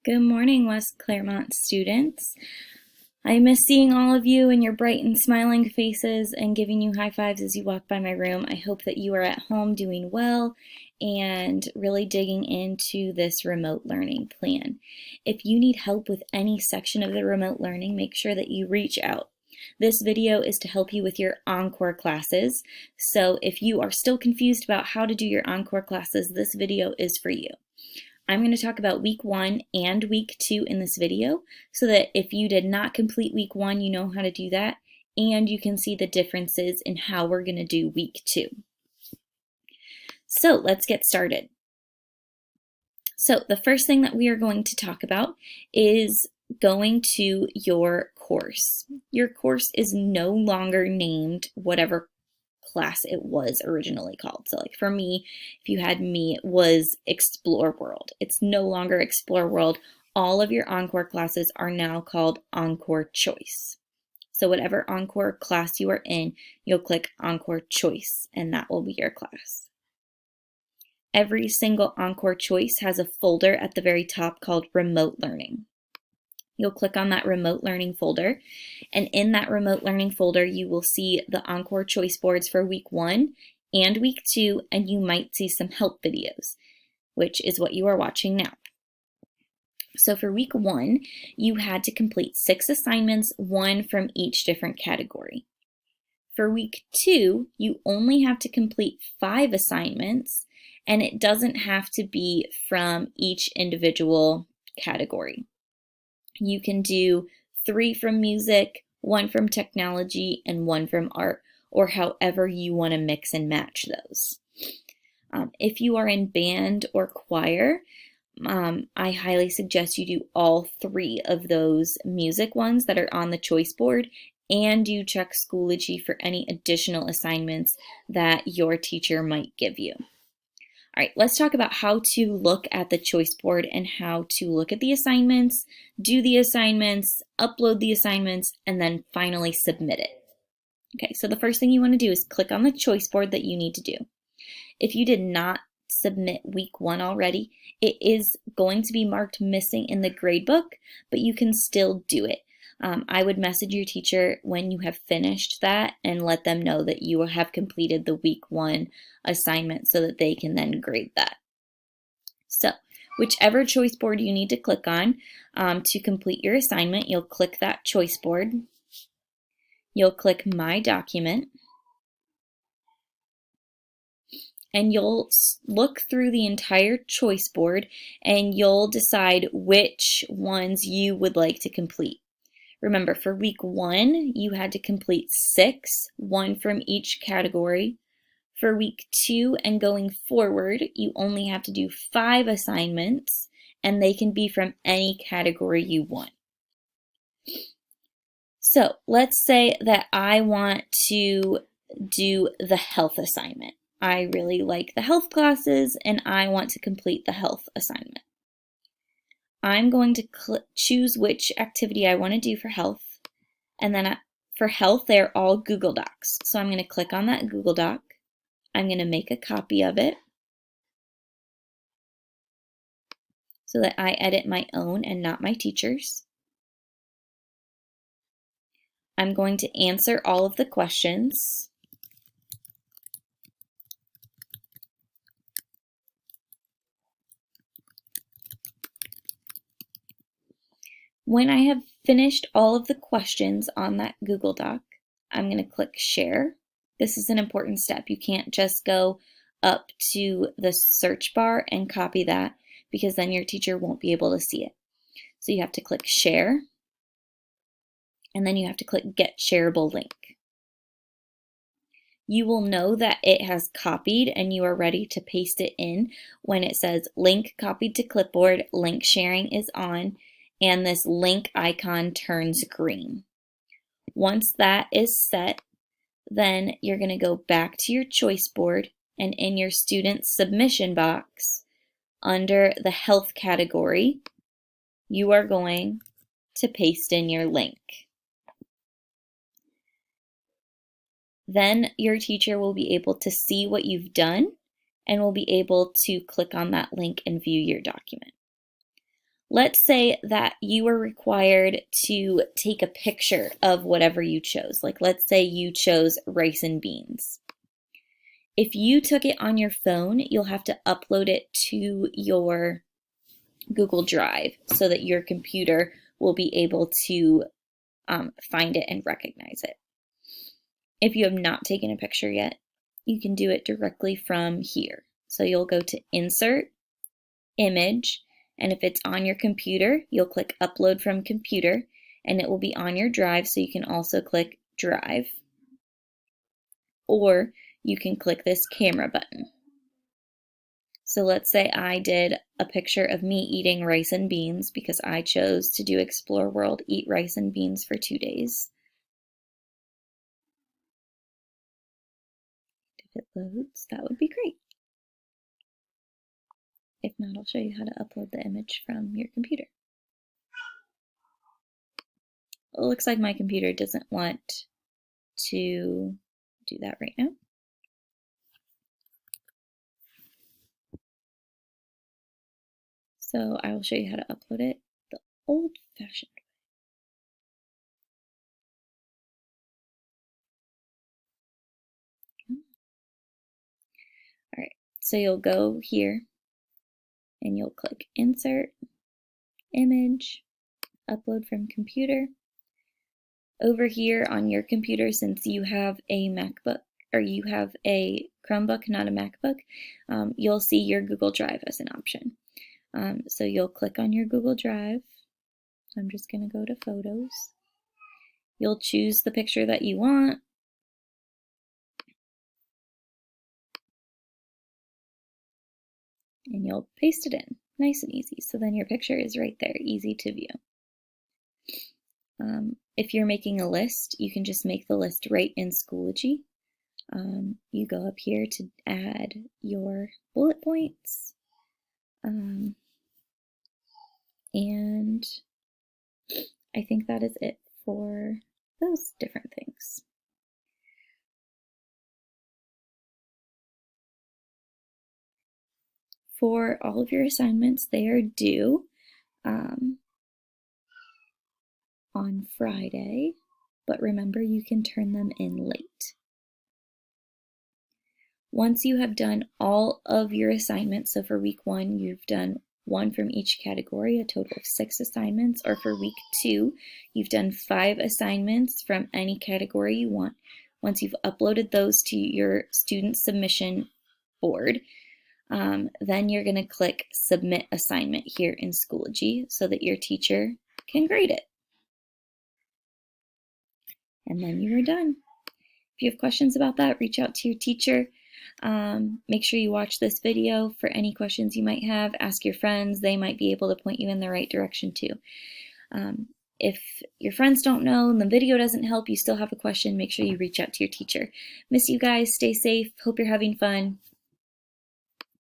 Good morning, West Claremont students. I miss seeing all of you and your bright and smiling faces and giving you high fives as you walk by my room. I hope that you are at home doing well and really digging into this remote learning plan. If you need help with any section of the remote learning, make sure that you reach out. This video is to help you with your Encore classes. So if you are still confused about how to do your Encore classes, this video is for you. I'm going to talk about week 1 and week 2 in this video so that if you did not complete week 1, you know how to do that, and you can see the differences in how we're going to do week 2. So let's get started. So the first thing that we are going to talk about is going to your course. Your course is no longer named whatever class it was originally called. So like for me, if you had me, it was Explore World. It's no longer Explore World. All of your Encore classes are now called Encore Choice. So whatever Encore class you are in, you'll click Encore Choice and that will be your class. Every single Encore Choice has a folder at the very top called Remote Learning. You'll click on that remote learning folder, and in that remote learning folder you will see the Encore choice boards for week 1 and week 2, and you might see some help videos, which is what you are watching now. So for week 1, you had to complete 6 assignments, 1 from each different category. For week 2, you only have to complete 5 assignments, and it doesn't have to be from each individual category. You can do 3 from music, 1 from technology, and 1 from art, or however you want to mix and match those. If you are in band or choir, I highly suggest you do all 3 of those music ones that are on the choice board, and you check Schoology for any additional assignments that your teacher might give you. All right, let's talk about how to look at the choice board and how to look at the assignments, do the assignments, upload the assignments, and then finally submit it. Okay, so the first thing you want to do is click on the choice board that you need to do. If you did not submit week 1 already, it is going to be marked missing in the gradebook, but you can still do it. I would message your teacher when you have finished that and let them know that you have completed the week 1 assignment so that they can then grade that. So whichever choice board you need to click on to complete your assignment, you'll click that choice board. You'll click My Document, and you'll look through the entire choice board and you'll decide which ones you would like to complete. Remember, for week 1, you had to complete 6, 1 from each category. For week 2 and going forward, you only have to do 5 assignments, and they can be from any category you want. So let's say that I want to do the health assignment. I really like the health classes, and I want to complete the health assignment. I'm going to choose which activity I want to do for health, and then for health, they're all Google Docs. So I'm going to click on that Google Doc. I'm going to make a copy of it so that I edit my own and not my teacher's. I'm going to answer all of the questions. When I have finished all of the questions on that Google Doc, I'm going to click Share. This is an important step. You can't just go up to the search bar and copy that because then your teacher won't be able to see it. So you have to click Share, and then you have to click Get Shareable Link. You will know that it has copied and you are ready to paste it in when it says Link copied to clipboard, link sharing is on, and this link icon turns green. Once that is set, then you're going to go back to your choice board, and in your student submission box, under the health category, you are going to paste in your link. Then your teacher will be able to see what you've done and will be able to click on that link and view your document. Let's say that you were required to take a picture of whatever you chose. Like let's say you chose rice and beans. If you took it on your phone, you'll have to upload it to your Google Drive so that your computer will be able to find it and recognize it. If you have not taken a picture yet, you can do it directly from here. So you'll go to Insert, Image, and if it's on your computer, you'll click Upload from Computer, and it will be on your drive, so you can also click Drive. Or you can click this camera button. So let's say I did a picture of me eating rice and beans because I chose to do Explore World, eat rice and beans for 2 days. If it loads, that would be great. If not, I'll show you how to upload the image from your computer. It looks like my computer doesn't want to do that right now. So I will show you how to upload it the old-fashioned way. All right, so you'll go here and you'll click Insert, Image, Upload from Computer. Over here on your computer, since you have a MacBook or you have a Chromebook, not a MacBook, you'll see your Google Drive as an option. So you'll click on your Google Drive. I'm just going to go to Photos. You'll choose the picture that you want. And you'll paste it in, nice and easy. So then your picture is right there, easy to view. If you're making a list, you can just make the list right in Schoology. You go up here to add your bullet points. And I think that is it for those different things. For all of your assignments, they are due on Friday, but remember you can turn them in late. Once you have done all of your assignments, so for week 1 you've done 1 from each category, a total of 6 assignments, or for week 2 you've done 5 assignments from any category you want. Once you've uploaded those to your student submission board, then you're going to click Submit Assignment here in Schoology so that your teacher can grade it. And then you are done. If you have questions about that, reach out to your teacher. Make sure you watch this video for any questions you might have. Ask your friends. They might be able to point you in the right direction too. If your friends don't know and the video doesn't help, you still have a question, make sure you reach out to your teacher. Miss you guys. Stay safe. Hope you're having fun.